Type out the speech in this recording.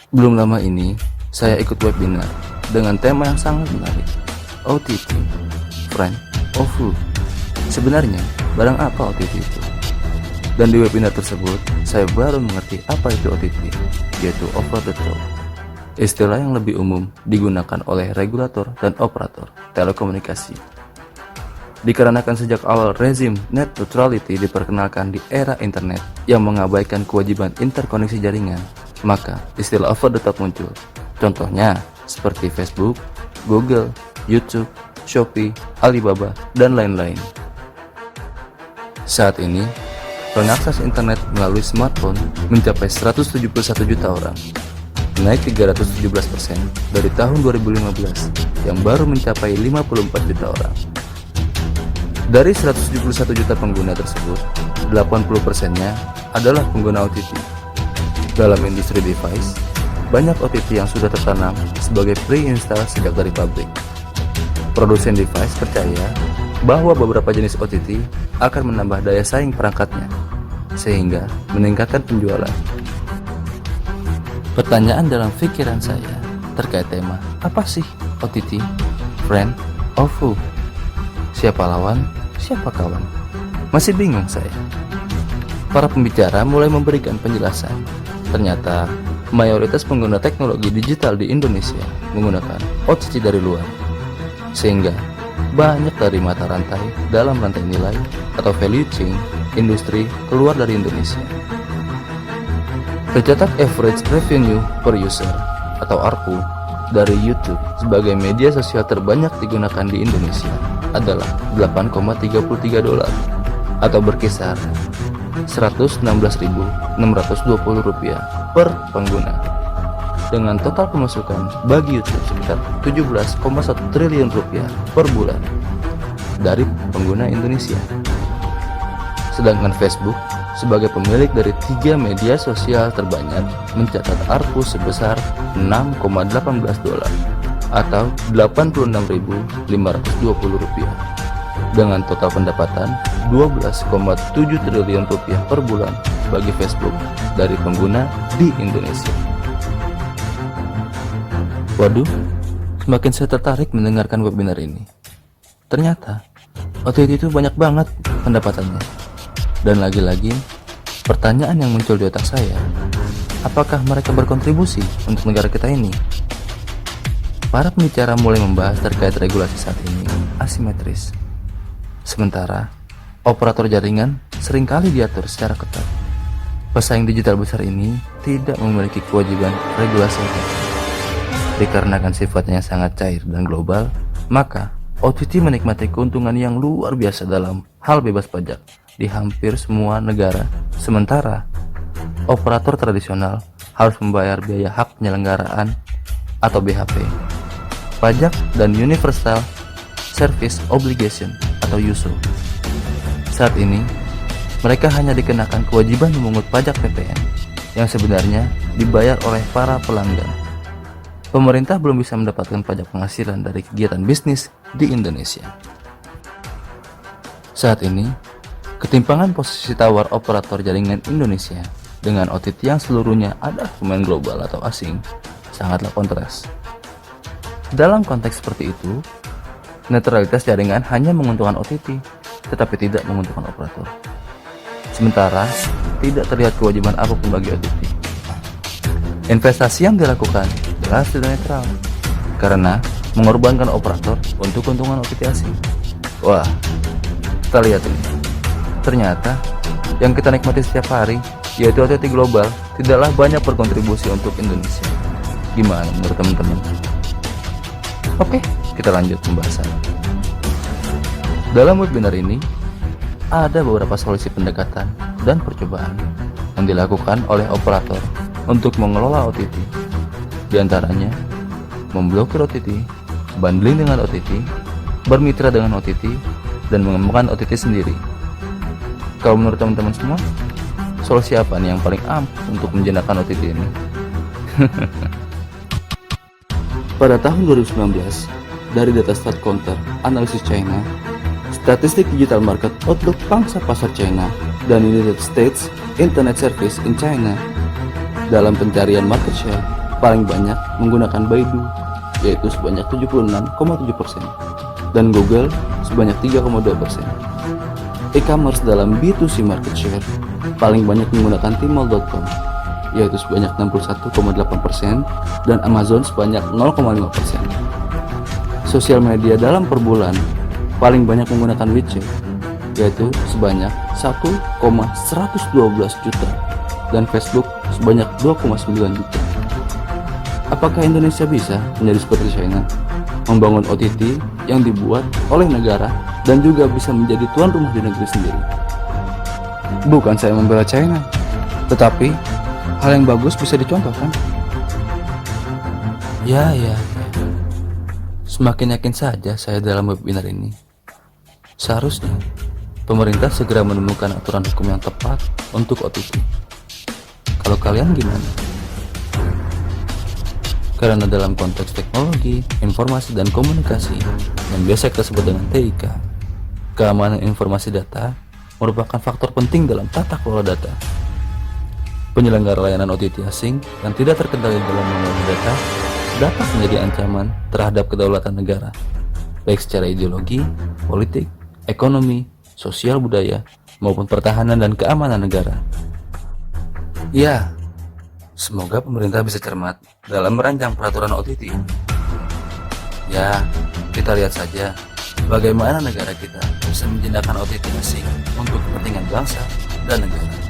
Belum lama ini, saya ikut webinar dengan tema yang sangat menarik, OTT, Friend or Foe. Sebenarnya, barang apa OTT itu? Dan di webinar tersebut, saya baru mengerti apa itu OTT, yaitu over the top. Istilah yang lebih umum digunakan oleh regulator dan operator telekomunikasi. Dikarenakan sejak awal rezim net neutrality diperkenalkan di era internet yang mengabaikan kewajiban interkoneksi jaringan, maka istilah over the top muncul. Contohnya seperti Facebook, Google, YouTube, Shopee, Alibaba, dan lain-lain. Saat ini, pengakses internet melalui smartphone mencapai 171 juta orang, naik 317% dari tahun 2015 yang baru mencapai 54 juta orang. Dari 171 juta pengguna tersebut, 80%-nya adalah pengguna OTT. Dalam industri device, banyak OTT yang sudah tertanam sebagai pre-install sejak dari pabrik. Produsen device percaya bahwa beberapa jenis OTT akan menambah daya saing perangkatnya, sehingga meningkatkan penjualan. Pertanyaan dalam pikiran saya terkait tema, apa sih OTT, Friend or Foe? Siapa lawan, siapa kawan? Masih bingung saya. Para pembicara mulai memberikan penjelasan. Ternyata mayoritas pengguna teknologi digital di Indonesia menggunakan OTT dari luar, sehingga banyak dari mata rantai dalam rantai nilai atau value chain industri keluar dari Indonesia. Tercatat average revenue per user atau ARPU dari YouTube sebagai media sosial terbanyak digunakan di Indonesia adalah $8,33 atau berkisar Rp116.620 per pengguna, dengan total pemasukan bagi YouTube sekitar Rp17,1 triliun per bulan dari pengguna Indonesia. Sedangkan Facebook sebagai pemilik dari 3 media sosial terbanyak mencatat ARPU sebesar $6,18 atau Rp86.520 dengan total pendapatan Rp12,7 triliun per bulan bagi Facebook dari pengguna di Indonesia. Waduh, semakin saya tertarik mendengarkan webinar ini. Ternyata OTT itu banyak banget pendapatannya. Dan lagi-lagi, pertanyaan yang muncul di otak saya, apakah mereka berkontribusi untuk negara kita ini? Para pembicara mulai membahas terkait regulasi saat ini asimetris. Sementara, operator jaringan seringkali diatur secara ketat. Pesaing digital besar ini tidak memiliki kewajiban regulasi yang ketat. Dikarenakan sifatnya yang sangat cair dan global, maka OTT menikmati keuntungan yang luar biasa dalam hal bebas pajak di hampir semua negara. Sementara, operator tradisional harus membayar biaya hak penyelenggaraan atau BHP, pajak, dan Universal Service Obligation atau USO. Saat ini, mereka hanya dikenakan kewajiban memungut pajak PPN yang sebenarnya dibayar oleh para pelanggan. Pemerintah belum bisa mendapatkan pajak penghasilan dari kegiatan bisnis di Indonesia. Saat ini, ketimpangan posisi tawar operator jaringan Indonesia dengan OTT yang seluruhnya adalah pemain global atau asing sangatlah kontras. Dalam konteks seperti itu, netralitas jaringan hanya menguntungkan OTT, tetapi tidak menguntungkan operator. Sementara, tidak terlihat kewajiban apapun bagi OTT. Investasi yang dilakukan jelas tidak netral, karena mengorbankan operator untuk keuntungan OTT asing. Wah, kita lihat ini. Ternyata, yang kita nikmati setiap hari, yaitu OTT global, tidaklah banyak berkontribusi untuk Indonesia. Gimana menurut teman-teman? Oke, kita lanjut pembahasan. Dalam webinar ini, ada beberapa solusi pendekatan dan percobaan yang dilakukan oleh operator untuk mengelola OTT. Di antaranya, memblokir OTT, bundling dengan OTT, bermitra dengan OTT, dan mengembangkan OTT sendiri. Kalau menurut teman-teman semua, solusi apa nih yang paling ampuh untuk menjinakkan OTT ini? Pada tahun 2019, dari data StatCounter Analysis China, Statistik Digital Market Outlook Pangsa Pasar China, dan United States Internet Service in China, dalam pencarian market share, paling banyak menggunakan Baidu, yaitu sebanyak 76,7%, dan Google sebanyak 3,2%. E-commerce dalam B2C market share paling banyak menggunakan Tmall.com, yaitu sebanyak 61,8%, dan Amazon sebanyak 0,5%. Sosial media dalam per bulan paling banyak menggunakan WeChat, yaitu sebanyak 1,112 juta, dan Facebook sebanyak 2,9 juta. Apakah Indonesia bisa menjadi seperti China, membangun OTT yang dibuat oleh negara dan juga bisa menjadi tuan rumah di negeri sendiri? Bukan saya membela China, tetapi hal yang bagus bisa dicontohkan. Ya. Semakin yakin saja saya dalam webinar ini. Seharusnya pemerintah segera menemukan aturan hukum yang tepat untuk OTT. Kalau kalian gimana? Karena dalam konteks teknologi, informasi, dan komunikasi yang biasa kita sebut dengan TIK, keamanan informasi data merupakan faktor penting dalam tata kelola data. Penyelenggara layanan OTT asing yang tidak terkendali dalam mengelola data dapat menjadi ancaman terhadap kedaulatan negara, baik secara ideologi, politik, ekonomi, sosial budaya, maupun pertahanan dan keamanan negara. Ya, semoga pemerintah bisa cermat dalam merancang peraturan OTT. Ya, kita lihat saja bagaimana negara kita bisa menjinakkan OTT asing untuk kepentingan bangsa dan negara.